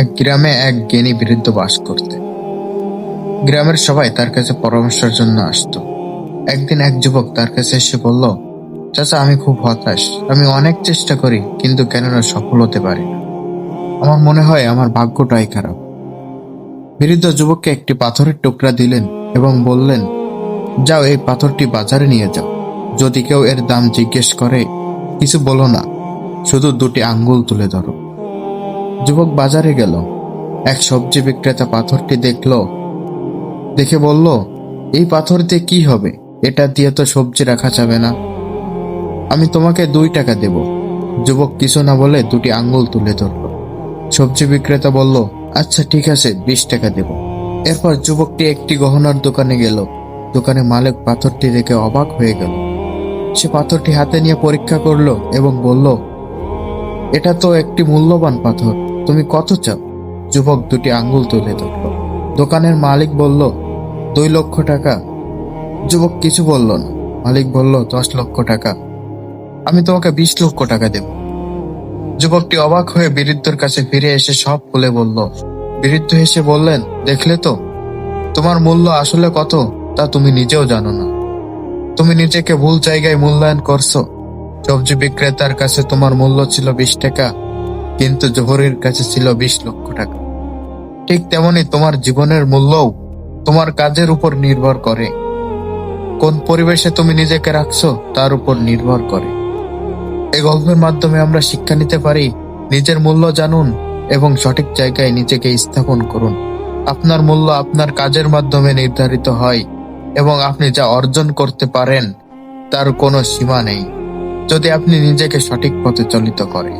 এক গ্রামে এক জ্ঞানী বৃদ্ধ বাস করতেন। গ্রামের সবাই তার কাছে পরামর্শের জন্য আসতো। একদিন এক যুবক তার কাছে এসে বলল, চাচা, আমি খুব হতাশ। আমি অনেক চেষ্টা করি, কিন্তু কেননা সফল হতে পারি না। আমার মনে হয় আমার ভাগ্যটাই খারাপ। বৃদ্ধ যুবককে একটি পাথরের টুকরা দিলেন এবং বললেন, যাও, এই পাথরটি বাজারে নিয়ে যাও। যদি কেউ এর দাম জিজ্ঞেস করে, কিছু বলো না, শুধু দুটি আঙ্গুল তুলে ধরো। যুবক বাজারে গেল। এক সবজি বিক্রেতা পাথরটি দেখে বলল, এই পাথর দিয়ে কি হবে? এটা দিয়ে তো সবজি রাখা যাবে না। আমি তোমাকে 2 টাকা দেব। যুবক কিছু না বলে দুটি আঙ্গুল তুলে ধরল। সবজি বিক্রেতা বলল, আচ্ছা ঠিক আছে, 20 টাকা দেব। এরপর যুবকটি একটি গহনার দোকানে গেল। দোকানে মালিক পাথরটি দেখে অবাক হয়ে গেল। সে পাথরটি হাতে নিয়ে পরীক্ষা করলো এবং বলল, এটা তো একটি মূল্যবান পাথর, তুমি কত চাও? যুবক দুটি আঙ্গুল তুলে ধরল। দোকানের মালিক বলল, 2 লক্ষ টাকা। যুবক কিছু বলল না। মালিক বলল, 10 লক্ষ টাকা। আমি তোমাকে 20 লক্ষ টাকা দেব। যুবকটি অবাক হয়ে বৃদ্ধর কাছে ফিরে এসে সব খুলে বলল। বৃদ্ধ হেসে বললেন, দেখলে তো, তোমার মূল্য আসলে কত তা তুমি নিজেও জানো না। তুমি নিজেকে ভুল জায়গায় মূল্যায়ন করছো। সবজি বিক্রেতার কাছে তোমার মূল্য ছিল 20 টাকা, কিন্তু জোহরের কাছে ছিল 20 লক্ষ টাকা। ঠিক তেমনি তোমার জীবনের মূল্যও তোমার কাজের উপর নির্ভর করে। কোন পরিবেশে তুমি নিজেকে রাখছো তার উপর নির্ভর করে। এই গল্পের মাধ্যমে আমরা শিক্ষা নিতে পারি, নিজের মূল্য জানুন এবং সঠিক জায়গায় নিজেকে স্থাপন করুন। আপনার মূল্য আপনার কাজের মাধ্যমে নির্ধারিত হয় এবং আপনি যা অর্জন করতে পারেন তার কোনো সীমা নেই, যদি আপনি নিজেকে সঠিক পথে চালিত করেন।